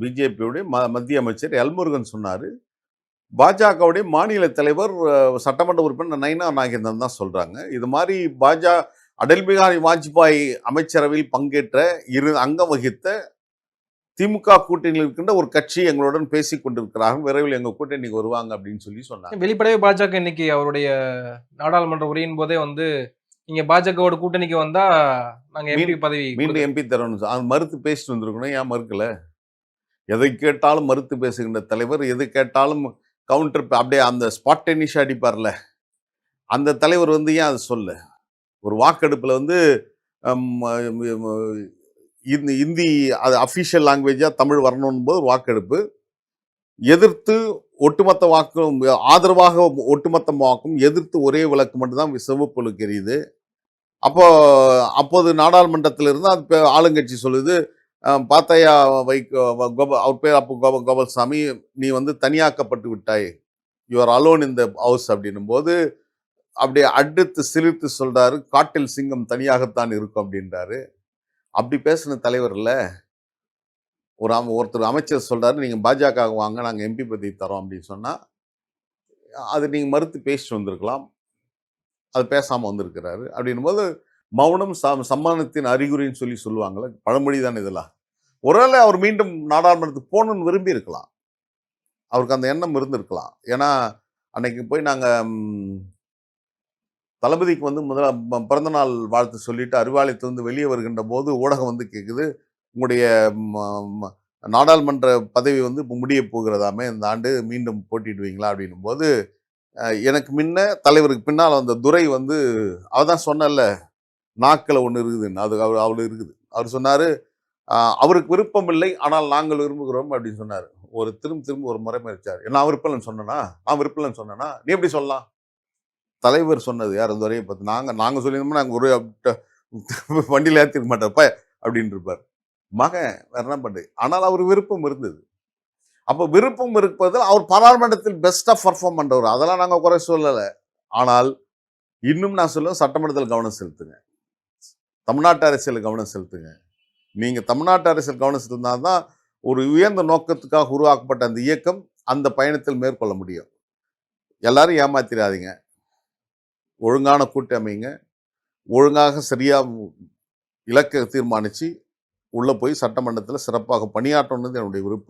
பிஜேபியுடைய மத்திய அமைச்சர் எல்முருகன் சொன்னாரு. பாஜகவுடைய மாநில தலைவர் சட்டமன்ற உறுப்பினர் நைனா நாகேந்திரன் தான் சொல்றாங்க. இது மாதிரி அடல் பிகாரி வாஜ்பாய் அமைச்சரவையில் பங்கேற்ற அங்கம் வகித்த திமுக கூட்டணியில் இருக்கின்ற ஒரு கட்சி எங்களுடன் பேசிக் கொண்டிருக்கிறார்கள். விரைவில் எங்க கூட்டணிக்கு வருவாங்க அப்படின்னு சொல்லி சொன்னாங்க. வெளிப்படையே பாஜக இன்னைக்கு அவருடைய நாடாளுமன்ற உரையின் போதே நீங்க பாஜகவோட கூட்டணிக்கு வந்தா நாங்க எம்பி பதவி மீண்டும் எம்பி தரணும் மறுத்து பேசிட்டு வந்திருக்கணும். ஏன் மறுக்கல? எதை கேட்டாலும் மறுத்து பேசுகின்ற தலைவர், எது கேட்டாலும் கவுண்டர் அப்படியே அந்த ஸ்பாட்டனிஷா அடிப்பார்ல, அந்த தலைவர் ஏன் அதை சொல்ல? ஒரு வாக்கெடுப்புல இந்தி அது அஃபிஷியல் லாங்குவேஜா தமிழ் வரணும் போது வாக்கெடுப்பு எதிர்த்து ஒட்டுமொத்த வாக்கும் ஆதரவாக ஒட்டுமொத்த வாக்கும் எதிர்த்து ஒரே விளக்கு மட்டும்தான் சிவப்புலுக்கு எரியுது. அப்போது நாடாளுமன்றத்தில் இருந்து அது ஆளுங்கட்சி சொல்லுது, பாத்தையா அவர் பேர் அப்போ கோபால்சாமி, நீ தனியாக்கப்பட்டு விட்டாய், யுவர் அலோன் இந்த ஹவுஸ் அப்படின்னும் போது அப்படியே அடுத்து சிரித்து சொல்றாரு, காட்டில் சிங்கம் தனியாகத்தான் இருக்கும் அப்படின்றாரு. அப்படி பேசின தலைவர் இல்ல. ஒருத்தர் அமைச்சர் சொல்றாரு, நீங்க பாஜக வாங்க, நாங்க எம்பி பதவி தரோம் அப்படின்னு சொன்னா அது நீங்க மறுத்து பேசிட்டு வந்திருக்கலாம். அது பேசாம வந்திருக்கிறாரு. அப்படின்னும் போது மௌனம் சம்மானத்தின் அறிகுறின்னு சொல்லுவாங்கல்ல, பழமொழி தானே இதெல்லாம். ஒருவேளை அவர் மீண்டும் நாடாளுமன்றத்துக்கு போகணும்னு விரும்பி இருக்கலாம். அவருக்கு அந்த எண்ணம் இருந்திருக்கலாம். ஏன்னா அன்னைக்கு போய் நாங்க தளபதிக்கு பிறந்த நாள் வாழ்த்து சொல்லிட்டு அறிவாலயத்திலிருந்து வெளியே வருகின்ற போது ஊடகம் கேட்குது, உங்களுடைய நாடாளுமன்ற பதவி முடிய போகிறதாமே, இந்த ஆண்டு மீண்டும் போட்டிடுவீங்களா அப்படின்னும் போது எனக்கு முன்ன தலைவருக்கு பின்னால் அந்த துரை அவதான் சொன்னல, நாக்கில் ஒன்று இருக்குதுன்னு, அது அவ்வளோ இருக்குது. அவர் சொன்னாரு, அவருக்கு விருப்பம் இல்லை, ஆனால் நாங்கள் விரும்புகிறோம் அப்படின்னு சொன்னார். திரும்ப ஒரு முறை மறிச்சார். நான் விருப்பம் சொன்னேன்னா நீ எப்படி சொல்லலாம்? தலைவர் சொன்னது யார்? அந்த வரையை பார்த்து நாங்கள் சொல்லியிருந்தோம்னா நாங்கள் ஒரு வண்டியில் ஏற்றிருக்க மாட்டார்ப்ப அப்படின்னு இருப்பார். மகன் வேற என்ன பண்ணுறது? ஆனால் அவர் விருப்பம் இருந்தது. அப்போ விருப்பம் இருப்பதில் அவர் பாராளுமன்றத்தில் பெஸ்ட்டாக பர்ஃபார்ம் பண்ணுறவர், அதெல்லாம் நாங்கள் குறை சொல்லலை. ஆனால் இன்னும் நான் சொல்லுவேன், சட்டமன்றத்தில் கவனம் செலுத்துங்க, தமிழ்நாட்டு அரசியல் கவனம் செலுத்துங்க. நீங்கள் தமிழ்நாட்டு அரசியல் கவனம் செலுத்தினால்தான் ஒரு உயர்ந்த நோக்கத்துக்காக உருவாக்கப்பட்ட அந்த இயக்கம் அந்த பயணத்தில் மேற்கொள்ள முடியும். எல்லாரும் ஏமாத்திராதீங்க, ஒழுங்கான கூட்டமைங்க, ஒழுங்காக சரியாக இலக்கை தீர்மானித்து உள்ளே போய் சட்டமன்றத்தில் சிறப்பாக பணியாற்றணுன்றது என்னுடைய விருப்பம்.